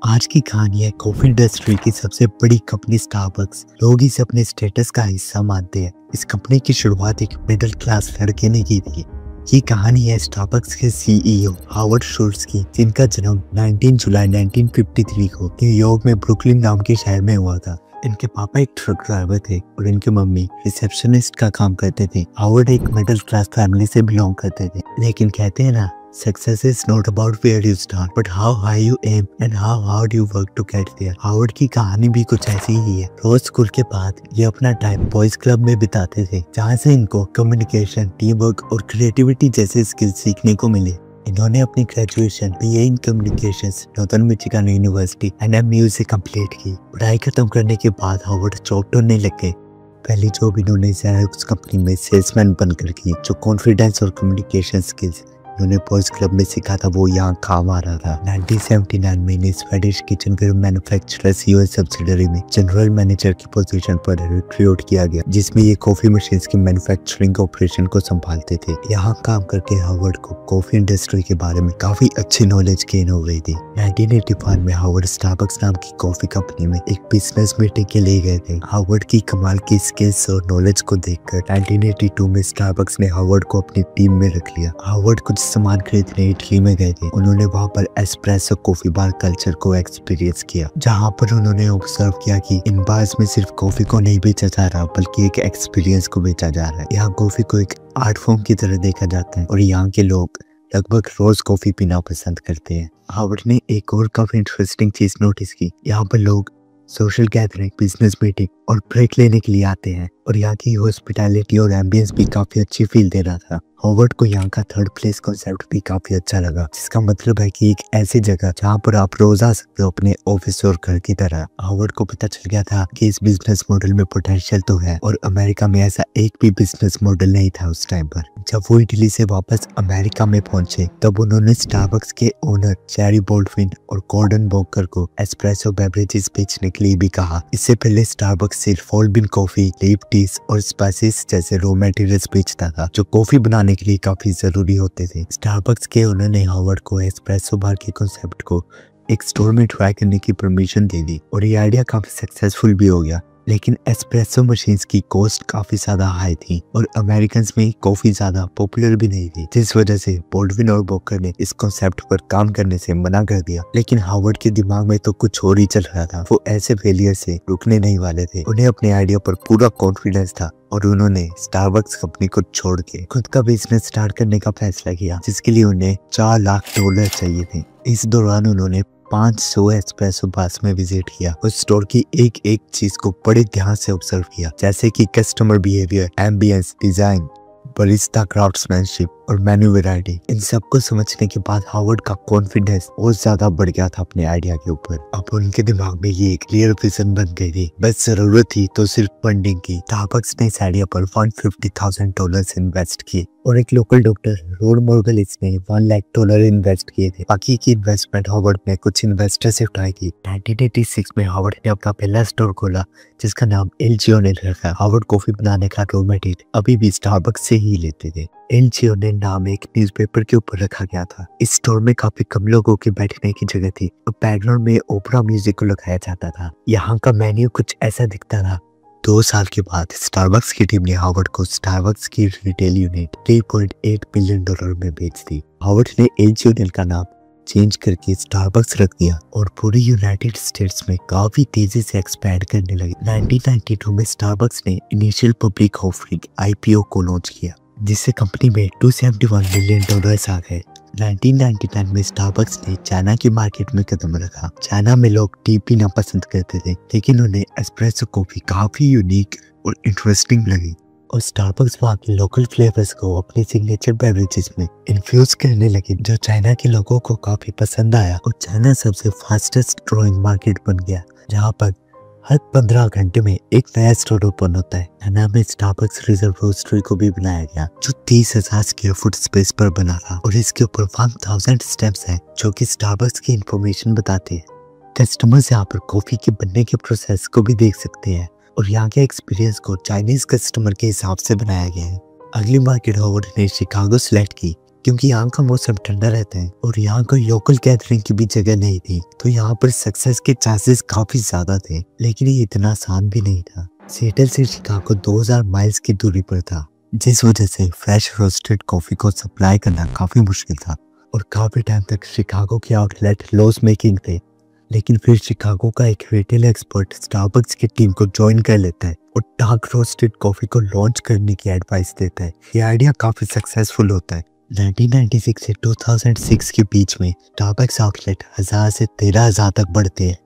आज की कहानी है कॉफी इंडस्ट्री की सबसे बड़ी कंपनी स्टारबक्स। लोग इसे अपने स्टेटस का हिस्सा मानते हैं। इस कंपनी की शुरुआत एक मिडिल क्लास लड़के ने की थी। ये कहानी है स्टारबक्स के सीईओ हावर्ड शुल्ट्ज की, जिनका जन्म 19 जुलाई 1953 को न्यूयॉर्क में ब्रुकलिन नाम के शहर में हुआ था। इनके पापा एक ट्रक ड्राइवर थे और इनकी मम्मी रिसेप्शनिस्ट का काम करते थे। हावर्ड एक मिडिल क्लास फैमिली से बिलोंग करते थे, लेकिन कहते हैं ना, Success is not about where you start, but how high you aim and how hard you work to get there. Howard की कहानी भी कुछ ऐसी ही है। रोज स्कूल के बाद ये अपना टाइम बॉयज क्लब में बिताते थे, जहाँ से इनको कम्युनिकेशन, टीम वर्क और क्रिएटिविटी जैसे स्किल्स सीखने को मिले। इन्होंने अपनी graduation BA in communications Northern Michigan University NMU से कंप्लीट की। पढ़ाई खत्म करने के बाद हावर्ड जॉब ढूंढने लगे। पहली जॉब इन्होंने उस कंपनी में सेल्समैन बनकर की। जो कॉन्फिडेंस और कम्युनिकेशन स्किल्स उन्होंने बॉयज क्लब में सीखा था, वो यहाँ काम आ रहा था। 1979 में इन्हें Swedish kitchenware manufacturers US subsidiary में जनरल मैनेजर की पोजीशन पर रिक्रूट किया गया, जिसमें ये कॉफी मशीन्स की मैन्युफैक्चरिंग ऑपरेशन को संभालते थे। यहाँ काम करके हावर्ड को कॉफी इंडस्ट्री के बारे में काफी अच्छी नॉलेज गेन हो गई थी। 1985 में हावर्ड स्टारबक्स नाम की कॉफी कंपनी में एक बिजनेस मीटिंग के लिए गए थे। हावर्ड की कमाल की स्किल्स और नॉलेज को देखकर 1982 में स्टारबक्स ने हावर्ड को अपनी टीम में रख लिया। हावर्ड कुछ सामान खरीदने इटली में गए थे। उन्होंने वहां पर एस्प्रेसो कॉफी बार कल्चर को एक्सपीरियंस किया, जहां पर उन्होंने ऑब्जर्व किया कि इन बार्स में सिर्फ कॉफी को नहीं बेचा जा रहा, बल्कि एक एक्सपीरियंस को बेचा जा रहा है। यहाँ कॉफी को एक आर्ट फॉर्म की तरह देखा जाता है और यहाँ के लोग लगभग रोज कॉफी पीना पसंद करते हैं। हावर्ड ने एक और काफी इंटरेस्टिंग चीज नोटिस की। यहाँ पर लोग सोशल गैदरिंग, बिजनेस मीटिंग और ब्रेक लेने के लिए आते हैं और यहाँ की हॉस्पिटैलिटी और एम्बियंस भी काफी अच्छी फील दे रहा था। हावर्ड को यहाँ का थर्ड प्लेस कॉन्सेप्ट भी काफी अच्छा लगा, जिसका मतलब है कि एक ऐसी जगह जहाँ पर आप रोज आ सकते हो अपने ऑफिस और घर की तरह। हावर्ड को पता चल गया था कि इस बिजनेस मॉडल में पोटेंशियल तो है, और अमेरिका में ऐसा एक भी बिजनेस मॉडल नहीं था उस टाइम पर। जब वो इटली से वापस अमेरिका में पहुंचे, तब उन्होंने स्टारबक्स के ओनर जेरी बोल्डविन और गॉर्डन वॉकर को एस्प्रेसो बेवरेजेस बेचने के लिए भी कहा। इससे पहले स्टारबक्स सिर्फ whole bean coffee, leaf teas और स्पाइसेस जैसे रॉ मटेरियल्स बेचता था, जो कॉफी बनाने के लिए काफी जरूरी होते थे। स्टारबक्स के ओनर ने हावर्ड को एस्प्रेसो बार के कॉन्सेप्ट को एक स्टोर में ट्राई करने की परमिशन दे दी और ये आइडिया काफी सक्सेसफुल भी हो गया। लेकिन एस्प्रेसो मशीन्स की कॉस्ट काफी ज्यादा हाई थी और अमेरिकन्स में कॉफी ज्यादा पॉपुलर भी नहीं थी, जिस वजह से बोल्डविन और वॉकर ने इस कॉन्सेप्ट पर काम करने से मना कर दिया। लेकिन हावर्ड के दिमाग में तो कुछ और ही चल रहा था। वो ऐसे फेलियर से रुकने नहीं वाले थे। उन्हें अपने आइडिया पर पूरा कॉन्फिडेंस था और उन्होंने स्टारबक्स कंपनी को छोड़ के खुद का बिजनेस स्टार्ट करने का फैसला किया, जिसके लिए उन्हें $4 लाख चाहिए थे। इस दौरान उन्होंने 500 एस्प्रेसो बार्स में विजिट किया और स्टोर की एक एक चीज को बड़े ध्यान से ऑब्जर्व किया, जैसे कि customer behaviour, ambience, design, barista craftsmanship और मेन्यू वैरायटी। इन सबको समझने के बाद हावर्ड का कॉन्फिडेंस और ज्यादा बढ़ गया था अपने आइडिया के ऊपर। अब उनके दिमाग में ये एक क्लियर विजन बन गई थी, बस जरूरत थी तो सिर्फ फंडिंग की। स्टारबक्स ने इस आइडिया पर $150,000 इन्वेस्ट किए और एक लोकल डॉक्टर रोड मॉर्गलिस ने $1 लाख इन्वेस्ट किए थे। बाकी की इन्वेस्टमेंट हावर्ड ने कुछ इन्वेस्टर से उठाई थी। 1986 में हावर्ड ने अपना पहला स्टोर खोला, जिसका नाम एल.जी. ने रखा। हावर्ड कॉफी बनाने का रॉ मटेरियल अभी भी स्टारबक्स से ही लेते थे। एल.जी. नाम एक न्यूज़पेपर के ऊपर रखा गया था। इस स्टोर में काफी कम लोगों के बैठने की जगह थी और बैकग्राउंड में ओपेरा म्यूजिक को लगाया जाता था। यहाँ का मेन्यू कुछ ऐसा दिखता था। 2 साल के बाद स्टारबक्स की टीम ने हावर्ड को स्टारबक्स की रिटेल यूनिट $3.8 मिलियन में बेच दी। हावर्ड ने एल.जी. का नाम चेंज करके स्टारबक्स रख दिया और पूरे यूनाइटेड स्टेट्स में काफी तेजी से एक्सपैंड करने लगे। 1992 में स्टारबक्स ने इनिशियल पब्लिक ऑफरिंग (IPO) को लॉन्च किया, जिससे कंपनी में $271 मिलियन आ गए। 1999 में स्टारबक्स ने चाइना की मार्केट में कदम रखा। चाइना में लोग टी पीना पसंद करते थे, लेकिन उन्हें एस्प्रेसो कॉफी काफी यूनिक और इंटरेस्टिंग लगी और स्टारबक्स वहाँ के लोकल फ्लेवर्स को अपने सिग्नेचर बेवरेजेस में इन्फ्यूज करने लगे, जो चाइना के लोगों को काफी पसंद आया और चाइना सबसे फास्टेस्ट ग्रोइंग मार्केट बन गया, जहाँ पर हर 15 घंटे में एक नया स्टोर ओपन होता है। चाइना में स्टारबक्स रिजर्व रोस्टरी को भी बनाया गया, जो 30,000 स्क्वायर फुट स्पेस पर बना था और इसके ऊपर 1000 स्टेप्स हैं, जो कि स्टारबक्स की इंफॉर्मेशन बताते हैं। कस्टमर्स यहाँ पर कॉफी के बनने के प्रोसेस को भी देख सकते हैं और यहाँ के एक्सपीरियंस को चाइनीज कस्टमर के हिसाब से बनाया गया है। अगली मार्केट हावर्ड ने शिकागो सेलेक्ट की, क्योंकि यहाँ का मौसम ठंडा रहता है और यहाँ कोई लोकल गैदरिंग की भी जगह नहीं थी, तो यहाँ पर सक्सेस के चांसेस काफी ज्यादा थे। लेकिन ये इतना आसान भी नहीं था। सिएटल से शिकागो 2000 माइल्स की दूरी पर था, जिस वजह से फ्रेश रोस्टेड कॉफी को सप्लाई करना काफी मुश्किल था और काफी टाइम तक शिकागो के आउटलेट लॉस मेकिंग थे। लेकिन फिर शिकागो का एक रिटेल एक्सपर्ट स्टारबक्स की टीम को ज्वाइन कर लेता है और डार्क रोस्टेड कॉफी को लॉन्च करने की एडवाइस देता है। ये आइडिया काफी सक्सेसफुल होता है। 1996 से 2006 के बीच में स्टारबक्स आउटलेट 1000 से 13,000 तक बढ़ते हैं।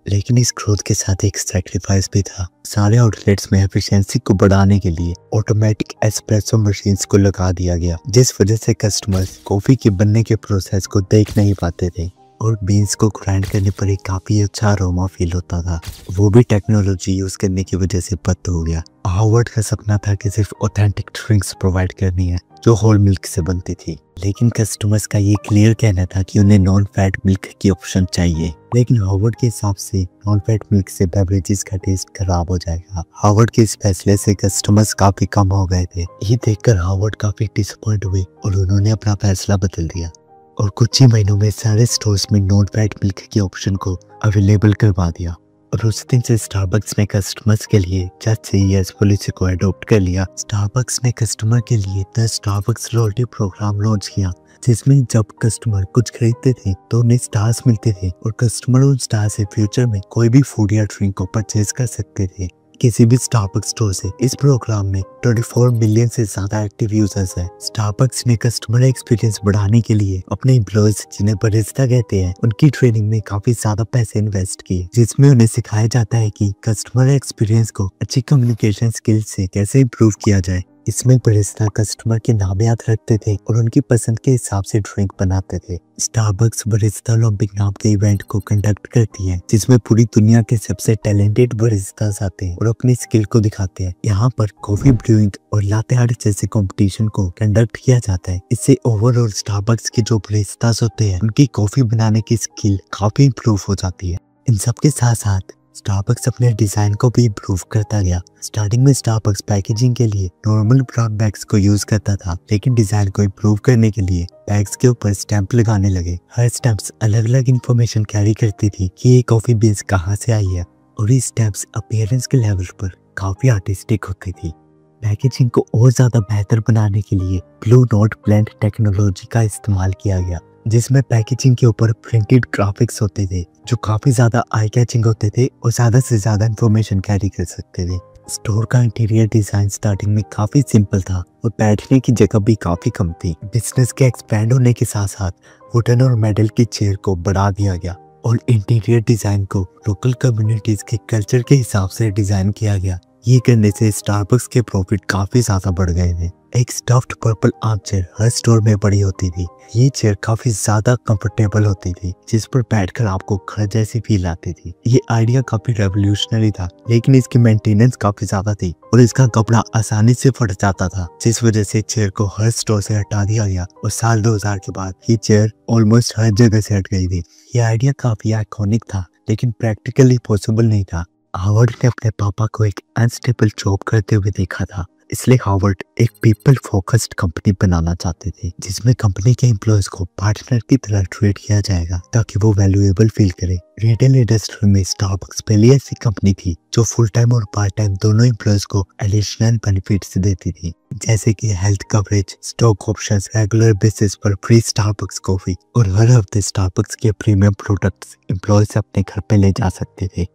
लेकिन इस ग्रोथ के साथ एक सैक्रिफाइस भी था। सारे आउटलेट्स में एफिशिएंसी को बढ़ाने के लिए ऑटोमेटिक एस्प्रेसो मशीन्स को लगा दिया गया, जिस वजह से कस्टमर्स कॉफी के बनने के प्रोसेस को देख नहीं पाते थे और बीन्स को ग्राइंड करने पर एक काफी अच्छा अरोमा फील होता था। वो भी टेक्नोलॉजी यूज करने की वजह से बंद हो गया। हावर्ड का सपना था कि सिर्फ ऑथेंटिक ड्रिंक्स प्रोवाइड करनी है जो होल मिल्क से बनती थी, लेकिन कस्टमर्स का ये क्लियर कहना था कि उन्हें नॉन फैट मिल्क की ऑप्शन चाहिए। लेकिन हावर्ड के हिसाब से नॉन फैट मिल्क से बेवरेजेस का टेस्ट खराब हो जाएगा। हावर्ड के इस फैसले से कस्टमर्स काफी कम हो गए थे। ये देखकर हावर्ड काफी डिसअपॉइंट हुए और उन्होंने अपना फैसला बदल दिया और कुछ ही महीनों में सारे स्टोर्स में नॉन फैट मिल्क के ऑप्शन को अवेलेबल करवा दिया। और उस दिन से स्टारबक्स ने कस्टमर्स के लिए जस्ट से यस पॉलिसी को अडॉप्ट कर लिया। स्टारबक्स ने कस्टमर के लिए the Starbucks loyalty program launch किया, जिसमें जब कस्टमर कुछ खरीदते थे तो उन्हें स्टार्स मिलते थे और कस्टमर उन स्टार से फ्यूचर में कोई भी फूड या ड्रिंक को परचेज कर सकते थे किसी भी स्टारबक्स स्टोर से। इस प्रोग्राम में 24 मिलियन से ज्यादा एक्टिव यूजर्स हैं। स्टारबक्स ने कस्टमर एक्सपीरियंस बढ़ाने के लिए अपने एम्प्लॉयज, जिन्हें बरिस्ता कहते हैं, उनकी ट्रेनिंग में काफी ज्यादा पैसे इन्वेस्ट किए, जिसमें उन्हें सिखाया जाता है कि कस्टमर एक्सपीरियंस को अच्छी कम्युनिकेशन स्किल से कैसे इम्प्रूव किया जाए। इसमें बरिस्ता कस्टमर के नाम याद रखते थे और उनकी पसंद के हिसाब से ड्रिंक बनाते थे। स्टारबक्स बरिस्ता ओलंपिक नाम के इवेंट को कंडक्ट करती है, जिसमें पूरी दुनिया के सबसे टैलेंटेड बरिस्तास आते हैं और अपनी स्किल को दिखाते हैं। यहाँ पर कॉफी ब्रूइंग और लाते आर्ट जैसे कंपटीशन को कंडक्ट किया जाता है। इससे ओवरऑल स्टारबक्स के जो बरिस्तास होते हैं, उनकी कॉफी बनाने की स्किल काफी इम्प्रूव हो जाती है। इन सब के साथ साथ स्टारबक्स अपने डिजाइन को भी इम्प्रूव करता गया। स्टार्टिंग में स्टारबक्स पैकेजिंग के लिए नॉर्मल ब्राउन बैग्स को यूज करता था, लेकिन डिजाइन को इम्प्रूव करने के लिए बैग्स के ऊपर स्टैंप लगाने लगे। हर स्टैंप्स अलग अलग इंफॉर्मेशन कैरी करती थी कि ये कॉफी बीन्स कहाँ से आई है और ये स्टैंप्स अपीयरेंस के लेवल पर काफी आर्टिस्टिक होती थी। पैकेजिंग को और ज्यादा बेहतर बनाने के लिए ब्लू नोट ब्लेंड टेक्नोलॉजी का इस्तेमाल किया गया, जिसमें पैकेजिंग के ऊपर प्रिंटेड ग्राफिक्स होते थे जो काफी ज्यादा आई कैचिंग होते थे और ज्यादा से ज्यादा इंफॉर्मेशन कैरी कर सकते थे। स्टोर का इंटीरियर डिजाइन स्टार्टिंग में काफी सिंपल था और बैठने की जगह भी काफी कम थी। बिजनेस के एक्सपैंड होने के साथ साथ वुडन और मेटल की चेयर को बढ़ा दिया गया और इंटीरियर डिजाइन को लोकल कम्युनिटीज के कल्चर के हिसाब से डिजाइन किया गया। ये करने से स्टारबक्स के प्रॉफिट काफी ज्यादा बढ़ गए थे। एक स्टफ्ड पर्पल आर्म चेयर हर स्टोर में पड़ी होती थी। ये चेयर काफी ज्यादा कंफर्टेबल होती थी, जिस पर बैठकर आपको घर जैसी फील आती थी। ये आइडिया काफी रेवोल्यूशनरी था, लेकिन इसकी मेंटेनेंस काफी ज्यादा थी और इसका कपड़ा आसानी से फट जाता था, जिस वजह से चेयर को हर स्टोर से हटा दिया गया और साल 2000 के बाद ये चेयर ऑलमोस्ट हर जगह से हट गई थी। ये आइडिया काफी आइकॉनिक था, लेकिन प्रैक्टिकली पॉसिबल नहीं था। हावर्ड ने अपने पापा को एक अनस्टेबल जॉब करते हुए देखा था, इसलिए हावर्ड एक पीपल फोकस्ड कंपनी बनाना चाहते थे, जिसमें कंपनी के एम्प्लॉयज को पार्टनर की तरह ट्रीट किया जाएगा ताकि वो वैल्यूएबल फील करे। रिटेल इंडस्ट्री में स्टारबक्स पहली ऐसी कंपनी थी जो फुल टाइम और पार्ट टाइम दोनों एम्प्लॉयज को एडिशनल बेनिफिट्स देती थी, जैसे कि health coverage, stock options, regular basis पर फ्री स्टारबक्स कॉफी और हर हफ्ते स्टारबक्स के प्रीमियम प्रोडक्ट्स एम्प्लॉयज अपने घर पे ले जा सकते थे।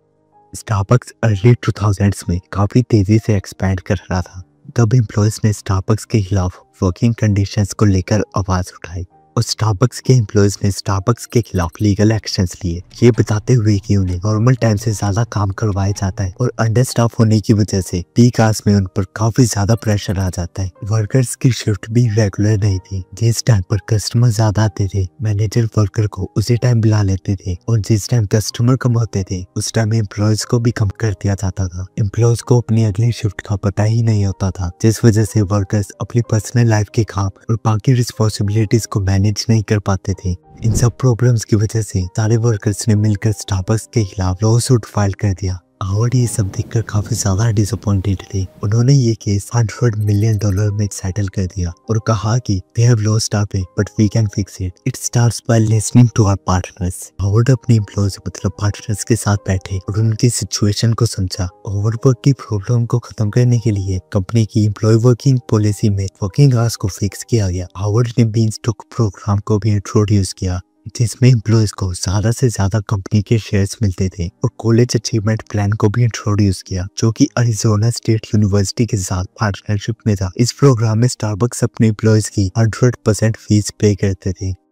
स्टारबक्स अर्ली 2000s में काफी तेजी से एक्सपैंड कर रहा था। तब एम्प्लॉयज ने स्टारबक्स के खिलाफ वर्किंग कंडीशंस को लेकर आवाज उठाई और स्टारबक्स के एम्प्लॉयज ने स्टारबक्स के खिलाफ लीगल एक्शंस लिए, ये बताते हुए कि उन्हें नॉर्मल टाइम से ज्यादा काम करवाया जाता है और अंडर स्टाफ होने की वजह से पीक आवर्स में उन पर काफी ज्यादा प्रेशर आ जाता है। वर्कर्स की शिफ्ट भी रेगुलर नहीं थी। जिस टाइम पर कस्टमर ज्यादा आते थे, मैनेजर वर्कर को उसी टाइम बुला लेते थे और जिस टाइम कस्टमर कम होते थे, उस टाइम एम्प्लॉयज को भी कम कर दिया जाता था। एम्प्लॉयज को अपनी अगली शिफ्ट का पता ही नहीं होता था, जिस वजह से वर्कर्स अपनी पर्सनल लाइफ के काम और बाकी रिस्पॉन्सिबिलिटीज को मैनेज नहीं कर पाते थे। इन सब प्रॉब्लम्स की वजह से सारे वर्कर्स ने मिलकर स्टारबक्स के खिलाफ लॉ सूट फाइल कर दिया। हावर्ड ये सब देखकर काफी ज्यादा डिसअपॉइंटेड थे। उन्होंने ये केस $100 मिलियन में सेटल कर दिया और कहा कि they have lost our way, but we can fix it. It starts by listening to our partners. Howard अपने एम्प्लॉयज मतलब पार्टनर्स के साथ बैठे और उनकी सिचुएशन को समझा। ओवरवर्क की प्रॉब्लम को खत्म करने के लिए कंपनी की एम्प्लॉय वर्किंग पॉलिसी में वर्किंग आवर्स को फिक्स किया गया। हावर्ड ने बीनस्टॉक प्रोग्राम को भी इंट्रोड्यूस किया, जिसमें एम्प्लॉयज को ज्यादा से ज्यादा कंपनी के शेयर्स मिलते थे, और कॉलेज अचीवमेंट प्लान को भी इंट्रोड्यूस किया, जो कि अरिजोना स्टेट यूनिवर्सिटी के साथ पार्टनरशिप में था। इस प्रोग्राम में स्टारबक्स अपने एम्प्लॉयज की 100% फीस पे करते थे।